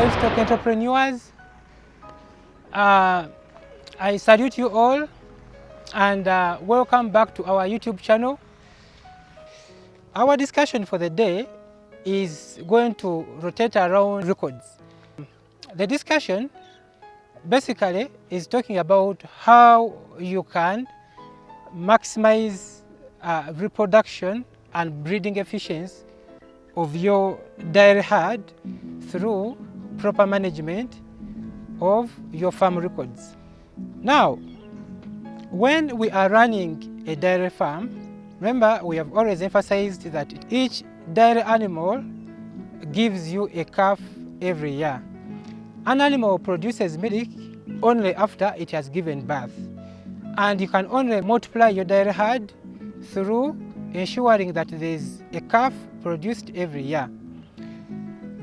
livestock entrepreneurs. I salute you all and welcome back to our YouTube channel. Our discussion for the day is going to rotate around records. The discussion basically is talking about how you can maximize reproduction and breeding efficiency of your dairy herd through proper management of your farm records. Now, when we are running a dairy farm, remember we have always emphasized that each dairy animal gives you a calf every year. An animal produces milk only after it has given birth, and you can only multiply your dairy herd through ensuring that there is a calf produced every year.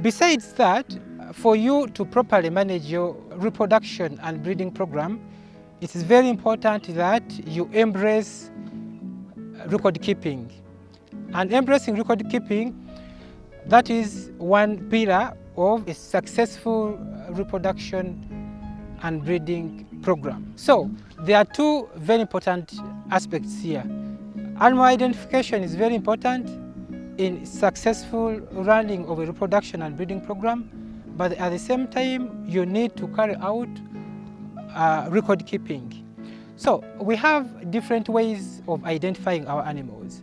Besides that, for you to properly manage your reproduction and breeding program, it is very important that you embrace record keeping. And embracing record keeping, that is one pillar of a successful reproduction and breeding program. So there are two very important aspects here. Animal identification is very important in successful running of a reproduction and breeding program, but at the same time you need to carry out record keeping. So we have different ways of identifying our animals,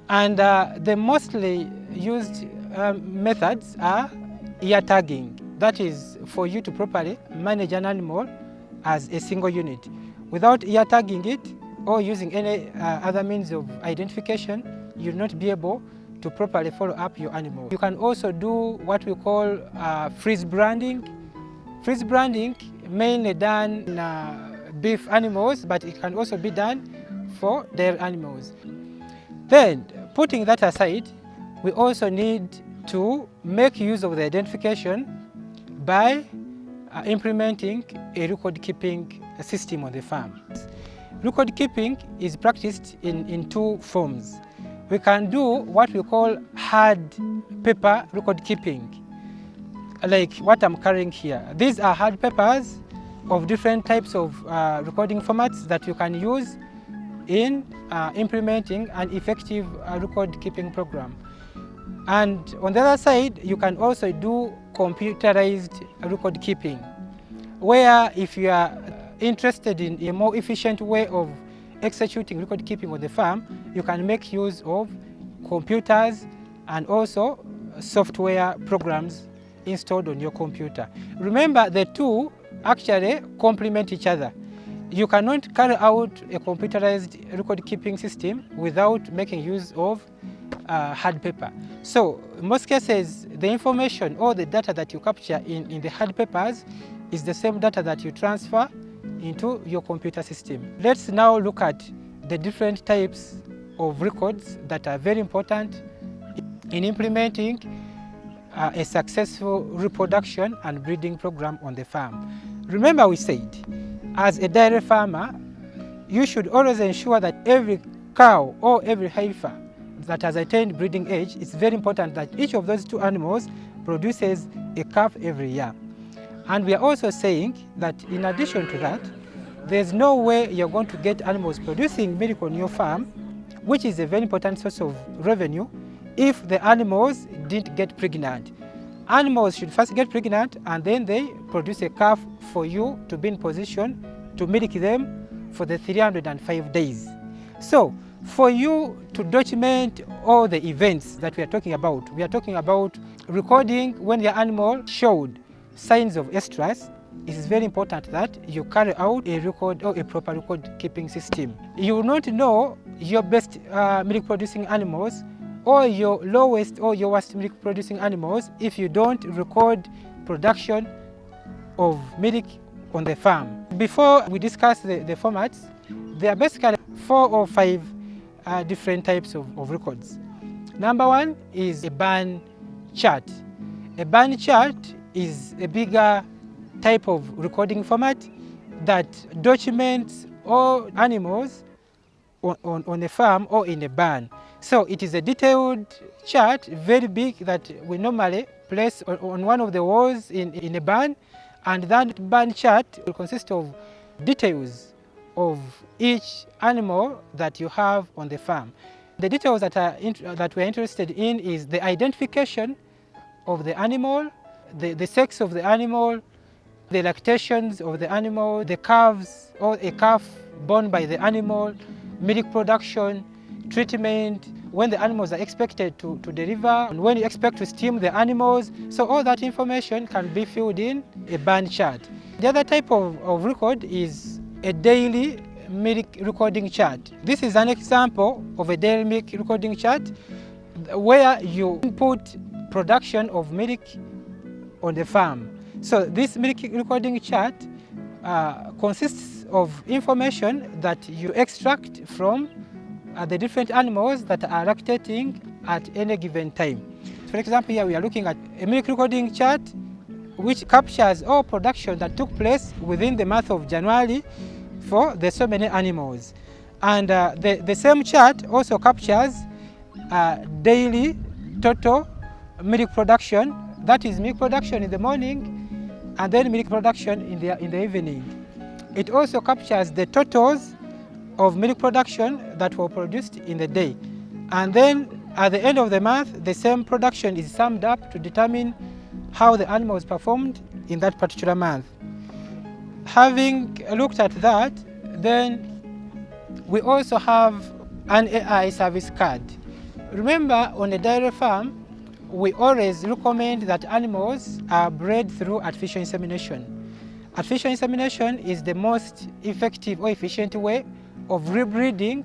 and the mostly used methods are ear tagging. That is for you to properly manage an animal as a single unit. Without ear tagging it or using any other means of identification, you will not be able to properly follow up your animal. You can also do what we call freeze branding. Freeze branding mainly done in beef animals, but it can also be done for dairy animals. Then, putting that aside, we also need to make use of the identification by implementing a record keeping system on the farm. Record keeping is practiced in two forms. We can do what we call hard paper record keeping, like what I'm carrying here. These are hard papers of different types of recording formats that you can use in implementing an effective record keeping program. And on the other side, you can also do computerized record keeping, where if you are interested in a more efficient way of executing record keeping on the farm, you can make use of computers and also software programs installed on your computer. Remember, the two actually complement each other. You cannot carry out a computerized record keeping system without making use of hard paper. So in most cases, the information or the data that you capture in the hard papers is the same data that you transfer into your computer system. Let's now look at the different types of records that are very important in implementing a successful reproduction and breeding program on the farm. Remember, we said, as a dairy farmer, you should always ensure that every cow or every heifer that has attained breeding age, it's very important that each of those two animals produces a calf every year. And we are also saying that in addition to that, there's no way you're going to get animals producing milk on your farm, which is a very important source of revenue, if the animals didn't get pregnant. Animals should first get pregnant and then they produce a calf for you to be in position to milk them for the 305 days. So for you to document all the events that we are talking about recording when your animal showed signs of estrus. It is very important that you carry out a record or a proper record keeping system. You will not know your best milk producing animals or your lowest or your worst milk producing animals if you don't record production of milk on the farm. Before we discuss the formats, there are basically 4 or 5 different types of records. Number one is a barn chart. A barn chart is a bigger type of recording format that documents all animals on a farm or in a barn. So it is a detailed chart, very big, that we normally placed on one of the walls in a barn, and that barn chart will consist of details of each animal that you have on the farm. The details that we're interested in is the identification of the animal, the sex of the animal, the lactations of the animal, the calves or a calf born by the animal, milk production, treatment, when the animals are expected to deliver, and when you expect to steam the animals. So all that information can be filled in a barn chart. The other type of record is a daily milk recording chart. This is an example of a daily milk recording chart where you input production of milk on the farm. So this milk recording chart consists of information that you extract from the different animals that are lactating at any given time. For example, here we are looking at a milk recording chart which captures all production that took place within the month of January for the so many animals. And the same chart also captures daily total milk production, that is milk production in the morning and then milk production in the evening. It also captures the totals of milk production that were produced in the day. And then at the end of the month, the same production is summed up to determine how the animals performed in that particular month. Having looked at that, then we also have an AI service card. Remember, on a dairy farm, we always recommend that animals are bred through artificial insemination. Artificial insemination is the most effective or efficient way of rebreeding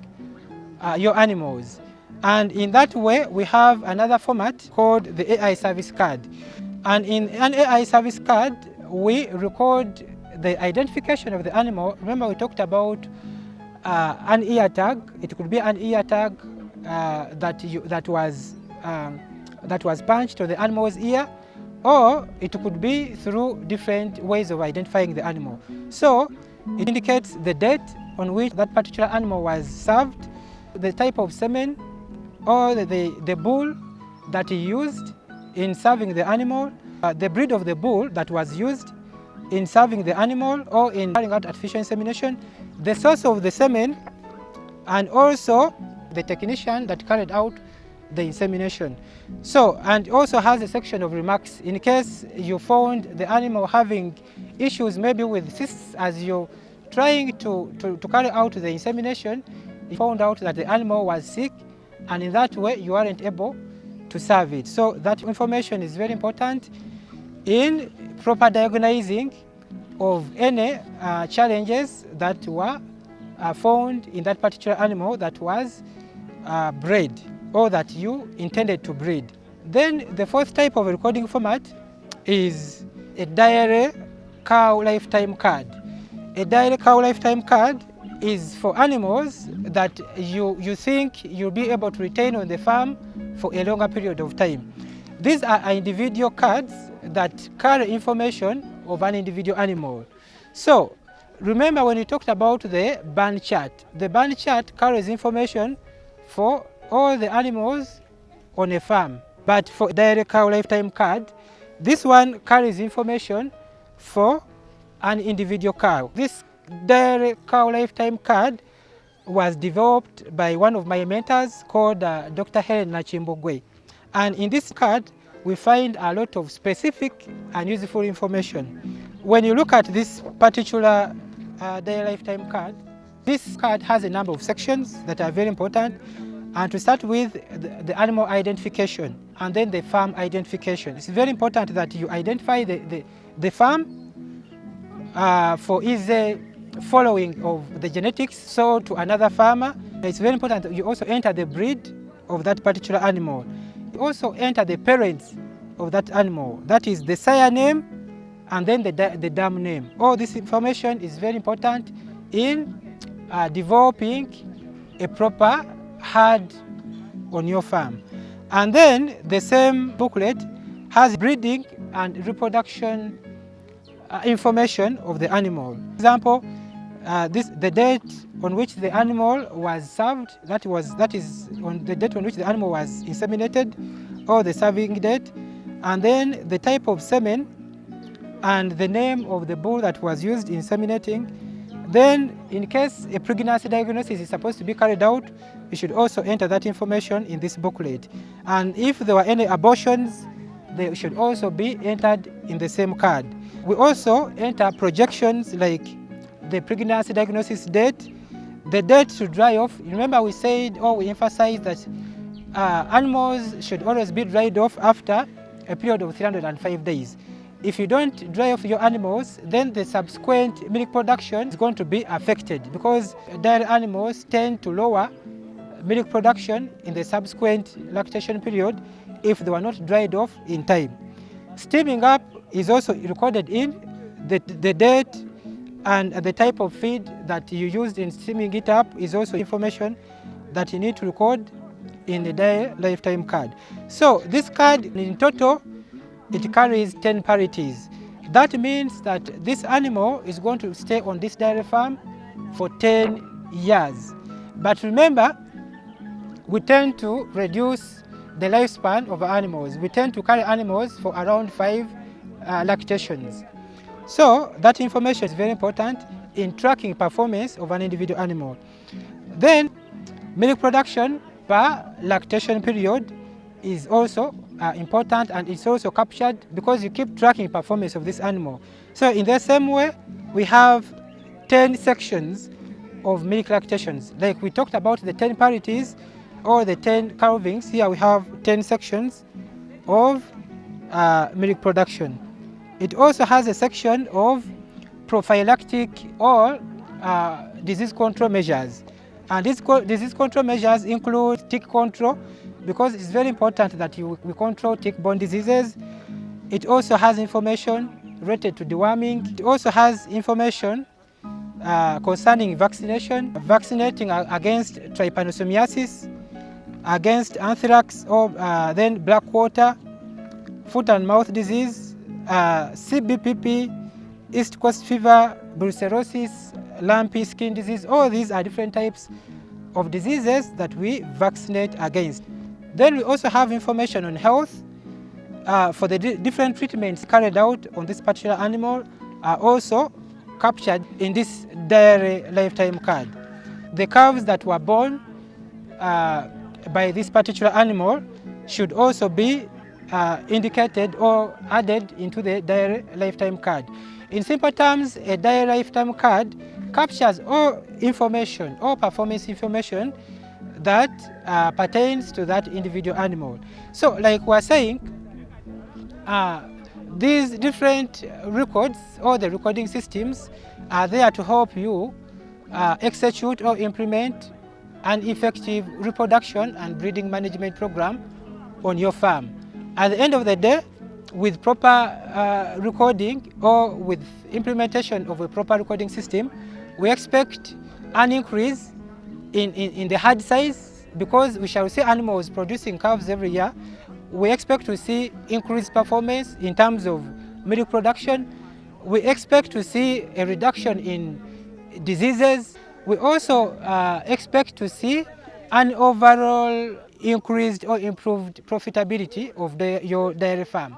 your animals. And in that way, we have another format called the AI service card. And in an AI service card, we record the identification of the animal. Remember, we talked about an ear tag. It could be an ear tag that was punched to the animal's ear, or it could be through different ways of identifying the animal. So it indicates the date on which that particular animal was served, the type of semen or the bull that he used in serving the animal, the breed of the bull that was used in serving the animal or in carrying out artificial insemination, the source of the semen, and also the technician that carried out the insemination. So, and also has a section of remarks in case you found the animal having issues maybe with cysts as you're trying to carry out the insemination, you found out that the animal was sick, and in that way you aren't able to serve it. So that information is very important in proper diagnosing of any challenges that were found in that particular animal that was bred or that you intended to breed. Then the fourth type of recording format is a dairy cow lifetime card. A dairy cow lifetime card is for animals that you think you'll be able to retain on the farm for a longer period of time. These are individual cards that carry information of an individual animal. So remember when we talked about the barn chart. The barn chart carries information for all the animals on a farm. But for dairy cow lifetime card, this one carries information for an individual cow. This dairy cow lifetime card was developed by one of my mentors called Dr. Helen Nachimbogwe. And in this card, we find a lot of specific and useful information. When you look at this particular dairy lifetime card, this card has a number of sections that are very important. And to start with, the animal identification and then the farm identification. It's very important that you identify the farm for easy following of the genetics sold to another farmer. It's very important that you also enter the breed of that particular animal. You also enter the parents of that animal. That is the sire name and then the dam name. All this information is very important in developing a proper herd on your farm. And then the same booklet has breeding and reproduction information of the animal. For example, the date on which the animal was served, that is on the date on which the animal was inseminated, or the serving date, and then the type of semen and the name of the bull that was used in seminating. Then, in case a pregnancy diagnosis is supposed to be carried out, you should also enter that information in this booklet. And if there were any abortions, they should also be entered in the same card. We also enter projections like the pregnancy diagnosis date, the date to dry off. Remember we said, or we emphasized that animals should always be dried off after a period of 305 days. If you don't dry off your animals, then the subsequent milk production is going to be affected, because dairy animals tend to lower milk production in the subsequent lactation period if they were not dried off in time. Steaming up is also recorded in the date, and the type of feed that you used in steaming it up is also information that you need to record in the dairy lifetime card. So this card in total, it carries 10 parities. That means that this animal is going to stay on this dairy farm for 10 years. But remember, we tend to reduce the lifespan of animals. We tend to carry animals for around 5 lactations. So that information is very important in tracking performance of an individual animal. Then milk production per lactation period is also important, and it's also captured because you keep tracking performance of this animal. So in the same way, we have 10 sections of milk lactations. Like we talked about the 10 parities or the 10 calvings, here we have 10 sections of milk production. It also has a section of prophylactic or disease control measures. And these disease control measures include tick control, because it's very important that we control tick-borne diseases. It also has information related to deworming. It also has information concerning vaccination, vaccinating against trypanosomiasis, against anthrax, or then black water, foot and mouth disease, CBPP, East Coast fever, brucellosis, lumpy skin disease. All these are different types of diseases that we vaccinate against. Then we also have information on health for the different treatments carried out on this particular animal are also captured in this dairy lifetime card. The calves that were born by this particular animal should also be indicated or added into the dairy lifetime card. In simple terms, a dairy lifetime card captures all information, all performance information that pertains to that individual animal. So like we're saying, these different records or the recording systems are there to help you execute or implement an effective reproduction and breeding management program on your farm. At the end of the day, with proper recording or with implementation of a proper recording system, we expect an increase in the herd size, because we shall see animals producing calves every year. We expect to see increased performance in terms of milk production. We expect to see a reduction in diseases. We also expect to see an overall increased or improved profitability of your dairy farm.